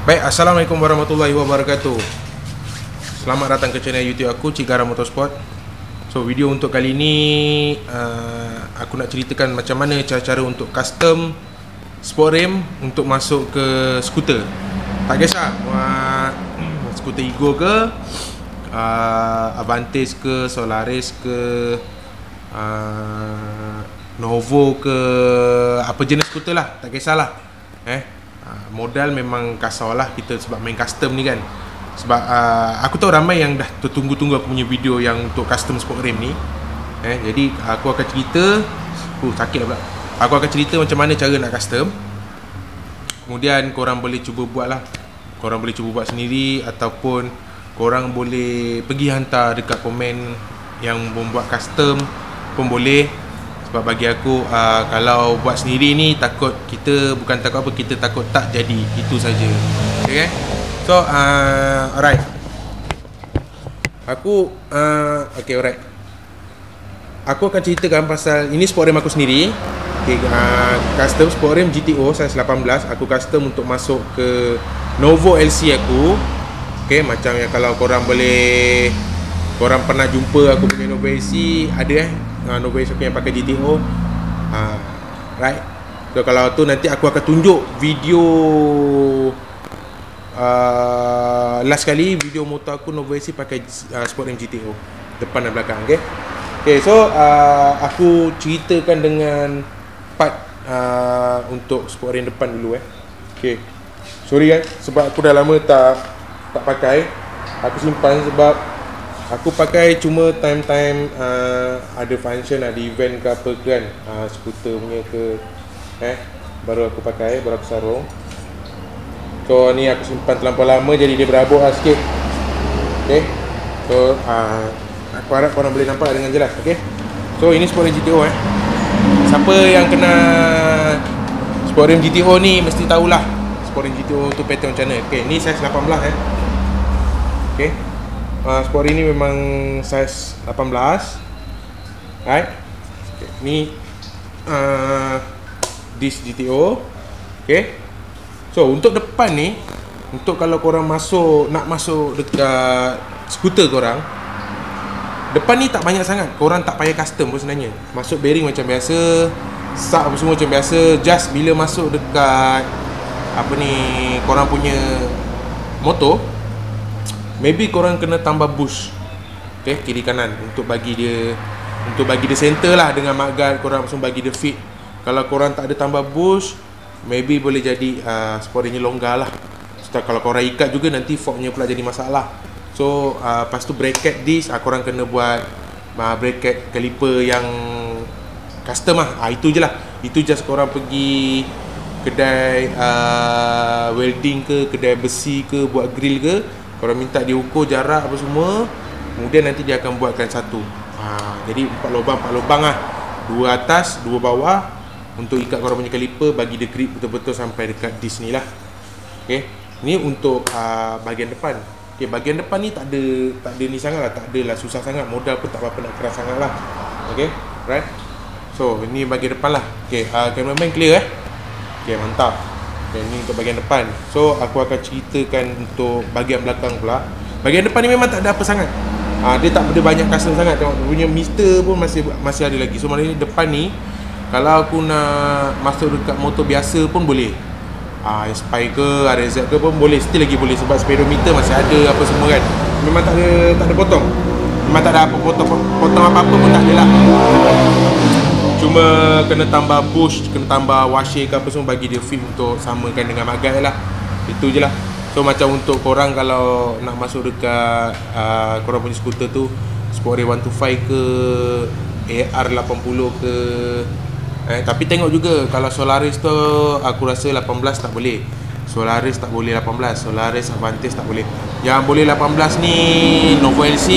Baik, Assalamualaikum warahmatullahi wabarakatuh. Selamat datang ke channel YouTube aku, Cigara Motorsport. So, video untuk kali ini aku nak ceritakan macam mana cara-cara untuk custom sport rim untuk masuk ke skuter. Tak kisah skuter Ego ke, Avantis ke, Solaris ke, Novo ke, apa jenis skuter lah, tak kisahlah. Modal memang kasar lah kita sebab main custom ni kan. Sebab aku tahu ramai yang dah tertunggu-tunggu aku punya video yang untuk custom sport rim ni. Jadi aku akan cerita sakit lah pula. Aku akan cerita macam mana cara nak custom. Kemudian korang boleh cuba buat lah. Korang boleh cuba buat sendiri, ataupun korang boleh pergi hantar dekat komen yang membuat custom pun boleh. Sebab bagi aku kalau buat sendiri ni takut kita, bukan takut apa, kita takut tak jadi, itu saja. Okay. So alright. Aku okay, alright. Aku akan ceritakan pasal ini sport rim aku sendiri. Okay, custom sport rim GTO size 18. Aku custom untuk masuk ke Novo LC aku. Okay, macam yang kalau korang pernah jumpa aku punya Novo LC, ada Novo LC aku yang pakai GTO. Right. So kalau tu nanti aku akan tunjuk video last kali video motor aku Novo LC pakai sport rim GTO depan dan belakang. Okay. Okay, so aku ceritakan dengan part untuk sport rim depan dulu. Okay. Sorry sebab aku dah lama tak pakai. Aku simpan sebab aku pakai cuma time-time ada function, ada event ke apa kan, skuter punya ke baru aku pakai, baru aku sarung. So ni aku simpan terlampau lama jadi dia berabuk lah sikit. Okay. So aku harap korang boleh nampak dengan jelas. Okay. So ini sport rim GTO. Siapa yang kena sport rim GTO ni mesti tahulah sport rim GTO tu pattern macam mana. Okay, ni size 18 Okay. Sport rim ni memang size 18. Right. Okay. Ni disc GTO. Okay. So untuk depan ni, untuk kalau korang nak masuk dekat skuter korang, depan ni tak banyak sangat, korang tak payah custom pun sebenarnya. Masuk bearing macam biasa, sub semua macam biasa. Just bila masuk dekat korang punya motor, maybe korang kena tambah bush, okay, kiri kanan untuk bagi dia center lah dengan magnet. Korang langsung bagi dia fit. Kalau korang tak ada tambah bush, maybe boleh jadi sport rim ni longgar lah. So, kalau korang ikat juga nanti forknya pula jadi masalah. So lepas tu bracket disc, korang kena buat bracket caliper yang custom lah. Itu je lah. Itu just korang pergi kedai welding ke, kedai besi ke, buat grill ke, korang minta dia ukur jarak apa semua, kemudian nanti dia akan buatkan satu. Jadi 4 lubang lah, 2 atas, 2 bawah, untuk ikat korang punya caliper, bagi dia grip betul-betul sampai dekat disc ni lah. Okay. Ni untuk bahagian depan. Okay, bahagian depan ni tak ada ni sangat lah, tak adalah susah sangat, modal pun tak apa nak keras sangat lah. Okay, right. So ini bahagian depan lah. Okay, cameraman clear Okay, mantap. Okay, ni untuk bahagian depan. So aku akan ceritakan untuk bahagian belakang pula. Bahagian depan ni memang tak ada apa sangat. Dia tak ada banyak custom sangat. Tengok punya mister pun masih ada lagi. So maknanya depan ni kalau aku nak masuk dekat motor biasa pun boleh. Spy ke, RZ ke pun boleh, still lagi boleh sebab speedometer masih ada apa semua kan. Memang tak ada potong. Memang tak ada apa potong apa-apa pun tak ada lah. Cuma kena tambah bush, kena tambah washer ke apa semua bagi dia fit untuk samakan dengan magnet lah. Itu je lah. So macam untuk korang kalau nak masuk dekat korang punya skuter tu, Sport rim 125 ke, AR80 ke, tapi tengok juga kalau Solaris tu aku rasa 18 tak boleh. Solaris tak boleh 18, Solaris Avantis tak boleh. Yang boleh 18 ni Novo LC,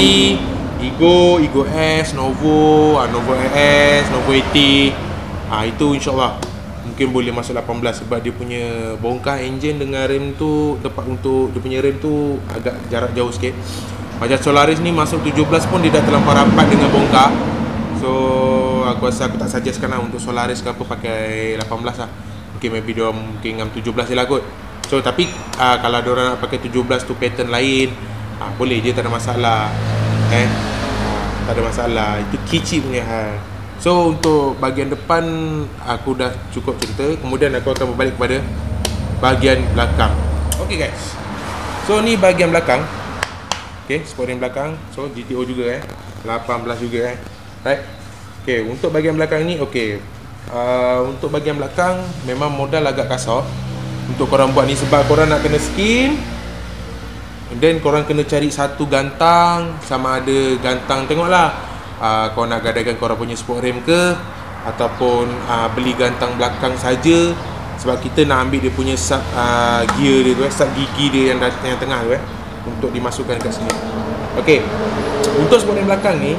Ego S, Novo RS, Novo 80. Itu insyaAllah mungkin boleh masuk 18 sebab dia punya bongkar enjin dengan rem tu, tepat untuk dia punya rem tu agak jarak jauh sikit. Macam Solaris ni masuk 17 pun dia dah terlampau rapat dengan bongkar. So aku rasa aku tak suggestkan lah untuk Solaris ke apa pakai 18 lah. Mungkin maybe dia mungkin dengan 17 je lah kot. So tapi kalau ada orang nak pakai 17 tu pattern lain, boleh je, tak ada masalah. Tak ada masalah. Itu kecil punya hal. So untuk bahagian depan aku dah cukup cerita. Kemudian aku akan berbalik kepada bahagian belakang. Okay guys, so ni bahagian belakang. Okay, sport rim belakang. So GTO juga 18 juga right. Okay, untuk bahagian belakang ni okay. Untuk bahagian belakang memang modal agak kasar untuk korang buat ni, sebab korang nak kena skim, and then korang kena cari satu gantang. Sama ada gantang, tengoklah kau nak gadaikan korang punya sport rim ke, ataupun beli gantang belakang saja. Sebab kita nak ambil dia punya sub gear dia tu, sub gigi dia yang tengah tu untuk dimasukkan kat sini. Okey. Untuk sport rim belakang ni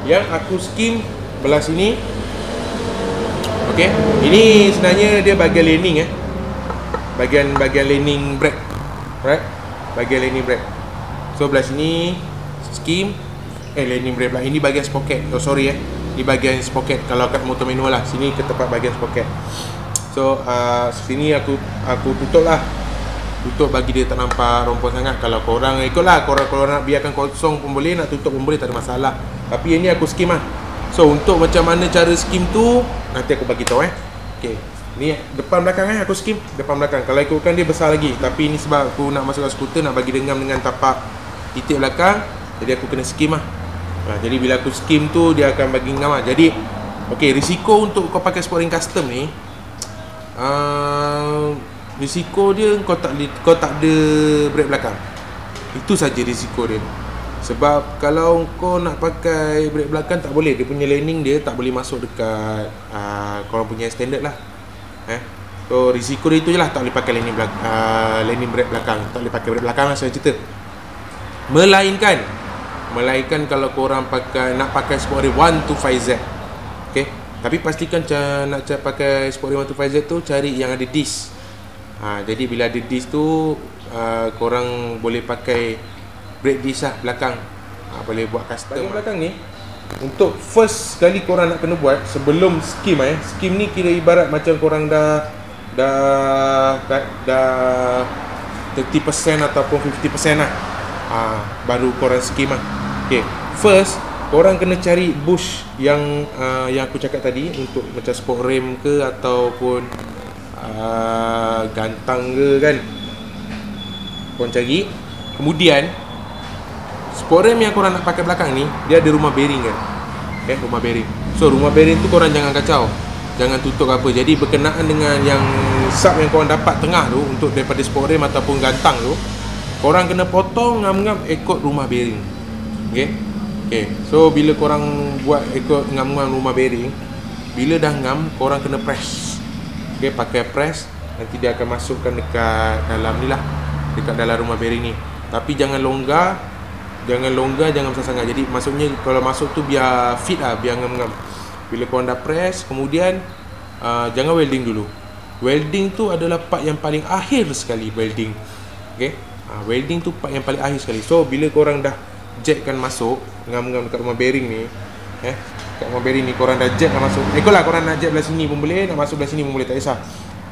yang aku skim belah sini. Okey. Ini sebenarnya dia bahagian laning bahagian landing brake. Right? Bahagian landing brake. So belah sini skim landing brake pula. Ini bahagian sprocket. Oh sorry Ini bahagian sprocket kalau kat motor manual lah. Sini ke tempat bahagian sprocket. So sini aku tutup lah. Tutup bagi dia tak nampak rompon sangat. Kalau korang ikutlah, korang nak biarkan kosong pun boleh, nak tutup pun boleh, tak ada masalah. Tapi yang ni aku skim lah. So untuk macam mana cara skim tu nanti aku bagi tahu Okay. Ni depan belakang aku skim depan belakang. Kalau ikutkan dia besar lagi, tapi ni sebab aku nak masukkan skuter, nak bagi dengam dengan tapak titik belakang, jadi aku kena skim lah. Jadi bila aku skim tu dia akan bagi ngam lah. Jadi okay, risiko untuk kau pakai sport rim custom ni, risiko dia kau tak ada brake belakang. Itu saja risiko dia. Sebab kalau kau nak pakai brake belakang tak boleh, dia punya laning dia tak boleh masuk dekat korang punya standard lah. So risiko dia itu je lah, tak boleh pakai laning brake belakang, tak boleh pakai brake belakang lah saya cerita. Melainkan kalau korang nak pakai sport rim 125Z. Okay. Tapi pastikan nak pakai sport rim 125Z tu cari yang ada disc. Jadi bila ada disc tu korang boleh pakai brake disc lah belakang. Boleh buat custom. Bahagian belakang ni untuk first kali korang nak kena buat sebelum skim skim ni kira ibarat macam korang dah 30% ataupun 50% lah. Baru korang skim lah. Okay. First korang kena cari bush yang aku cakap tadi, untuk macam sport rim ke ataupun gantang ke kan. Korang cari. Kemudian sport rim yang korang nak pakai belakang ni, dia ada rumah bearing kan. Rumah bearing. So rumah bearing tu korang jangan kacau, jangan tutup apa. Jadi berkenaan dengan yang sub yang korang dapat tengah tu, untuk daripada sport rim ataupun gantang tu, korang kena potong ngam-ngam ikut rumah bearing. Okay. So bila korang buat ikut ngam-ngam rumah bearing, bila dah ngam, korang kena press. Okay, pakai press, nanti dia akan masukkan dekat dalam ni lah, dekat dalam rumah bearing ni. Tapi jangan longgar, jangan besar sangat. Jadi maksudnya kalau masuk tu biar fit lah, biar ngam-ngam. Bila korang dah press, kemudian jangan welding dulu. Welding tu adalah part yang paling akhir sekali, welding. Okay. Welding tu part yang paling akhir sekali. So bila korang dah jackkan masuk ngam-ngam dekat rumah bearing ni, kat rumah bearing ni korang dah jack dah masuk. Ikutlah, korang nak jack belah sini pun boleh, nak masuk belah sini pun boleh, tak kisah.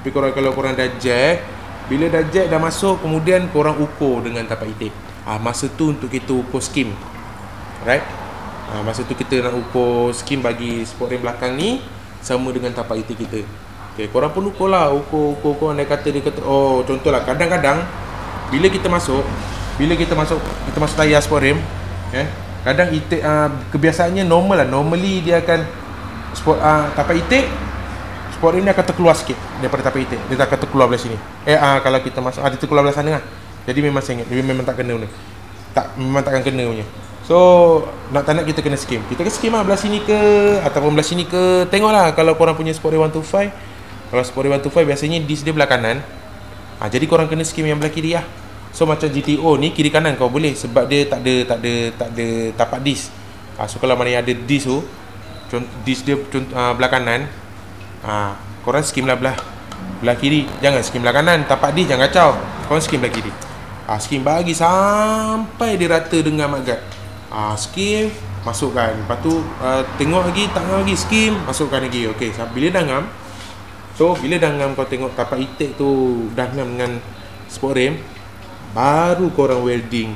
Tapi kalau korang dah jack, bila dah jack dah masuk, kemudian korang ukur dengan tapak itik. Masa tu untuk kita ukur skim. Right? Masa tu kita nak ukur skim bagi sport rim belakang ni sama dengan tapak itik kita. Okay, korang pun ukur lah, ukur andai kata dia kata, contohlah kadang-kadang bila kita masuk tayar sport rim, kadang itik kebiasaannya normal lah. Normally dia akan tapak itik sport rim ni akan terkeluar sikit daripada tapak itik. Dia akan terkeluar belah sini. Kalau kita masuk dia terkeluar belah sana lah. Jadi memang saya ingat, dia memang tak kena punya. Memang takkan kena punya. So nak tak nak kita kena skim. Kita kena skim lah belah sini ke ataupun belah sini ke. Tengoklah kalau korang punya sport rim 125. Kalau sport rim 125 biasanya disc dia belah kanan. Jadi korang kena skim yang belah kiri lah. So macam GTO ni kiri kanan kau boleh, sebab dia tak ada tapak disc. So kalau mana yang ada disc tu, disc dia belah kanan, korang skim lah belah kiri. Jangan skim belah kanan, tapak disc jangan kacau. Korang skim belah kiri. Skim bagi sampai dia rata dengan mat guard. Skim, masukkan. Lepas tu tengok lagi, tak ngam lagi, skim, masukkan lagi. Okey, bila dah ngam, So bila dah ngam, kau tengok tapak itik tu dah ngam dengan sport rim, baru korang welding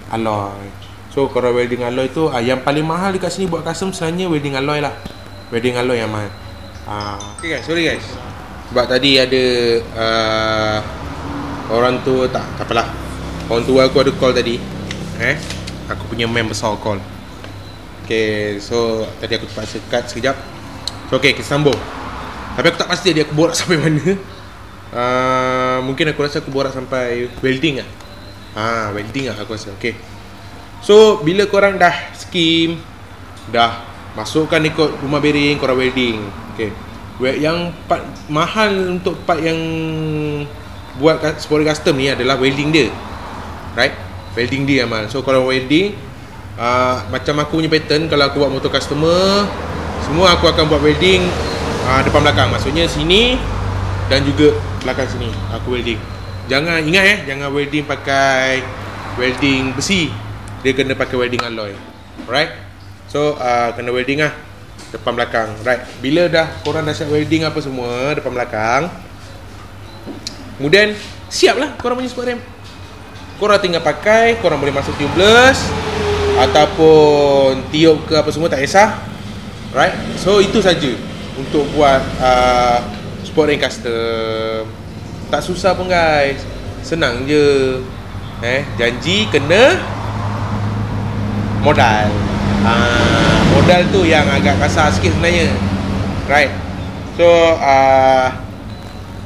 alloy. So korang welding alloy tu yang paling mahal dekat sini buat custom sebenarnya welding alloy lah. Welding alloy yang mahal. Okay guys, sorry guys, sebab tadi ada orang tu tak apalah. Orang tua aku ada call tadi. Aku punya man besar call. Okay, so tadi aku terpaksa cut sekejap. So okay, kita sambung. Tapi aku tak pasti dia aku borak sampai mana. Mungkin aku rasa aku borak sampai welding lah. Welding lah aku rasa. Okay, so bila korang dah skim, dah masukkan ikut rumah bearing, korang welding. Okay, yang part mahal untuk part yang buat sport custom ni adalah welding dia. Right, welding dia amal. So kalau welding macam aku punya pattern, kalau aku buat motor customer, semua aku akan buat welding depan belakang. Maksudnya sini dan juga belakang sini aku welding. Jangan ingat jangan welding pakai welding besi. Dia kena pakai welding alloy. Alright. So kena welding depan belakang. Right. Bila dah korang dah siap welding apa semua depan belakang, kemudian siaplah korang punya sport rim. Korang tinggal pakai, korang boleh masuk tubeless ataupun tiup ke apa semua, tak kisah. Right. So itu saja untuk buat sport rim custom. Tak susah pun guys, senang je. Janji kena modal. Modal tu yang agak kasar sikit sebenarnya. Right. So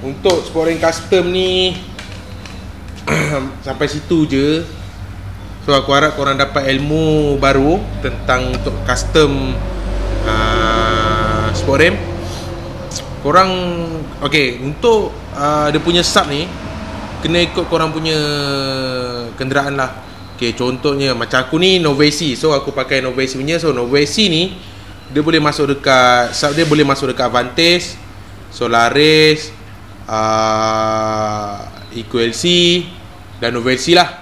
untuk sport rim custom ni sampai situ je. So aku harap korang dapat ilmu baru tentang untuk custom sport rim. Korang okay, untuk dia punya sub ni kena ikut korang punya kenderaan lah. Okay, contohnya macam aku ni Novacy. So aku pakai Novacy punya. So Novacy ni dia boleh masuk dekat sub, dia boleh masuk dekat Avantis, Solaris, EQLC dan Novacy lah.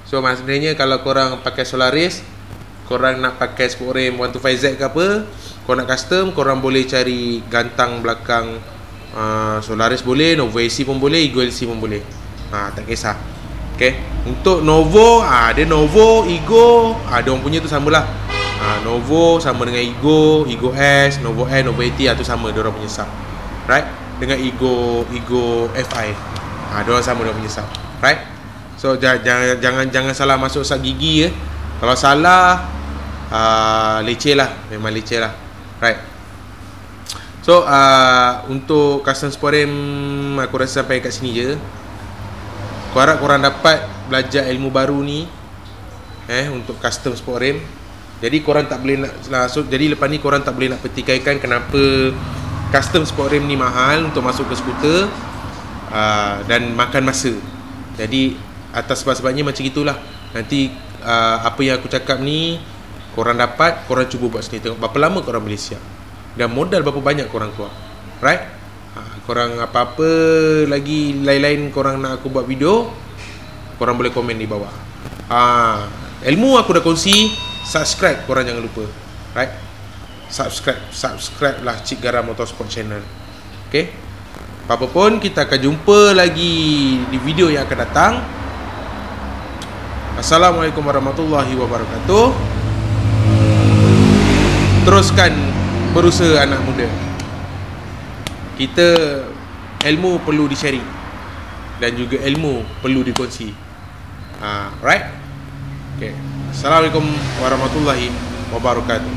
So maksudnya kalau korang pakai Solaris, korang nak pakai sport rim 125Z ke apa, korang nak custom, korang boleh cari gantang belakang Solaris boleh, Novacy pun boleh, EQLC pun boleh. Tak kisah. Okay. Untuk Novo, dia Novo, Ego, dia orang punya tu samalah. Novo sama dengan Ego, Ego S, Novo N, Novo 80 tu sama dia orang punya sub. Right? Dengan Ego FI. Dia orang sama dia orang punya sub. Right? So jangan salah masuk sub gigi ya. Kalau salah leceh lah, memang leceh lah. Right? So untuk custom sport rim aku rasa sampai kat sini je. Aku harap korang dapat belajar ilmu baru ni untuk custom sport rim. Jadi korang tak boleh jadi lepas ni korang tak boleh nak petikaikan kenapa custom sport rim ni mahal untuk masuk ke skuter dan makan masa. Jadi atas sebab-sebabnya macam itulah. Nanti apa yang aku cakap ni korang dapat, korang cuba buat sendiri. Tengok berapa lama korang boleh siap dan modal berapa banyak korang keluar. Right? Korang apa-apa lagi lain-lain korang nak aku buat video, korang boleh komen di bawah. Ilmu aku dah kongsi. Subscribe korang jangan lupa. Right? Subscribe lah Cik Garam Motorsport Channel. Okay? Apa pun kita akan jumpa lagi di video yang akan datang. Assalamualaikum warahmatullahi wabarakatuh. Teruskan berusaha anak muda. Kita ilmu perlu di-sharing dan juga ilmu perlu dikongsi. Right? Okay. Assalamualaikum warahmatullahi wabarakatuh.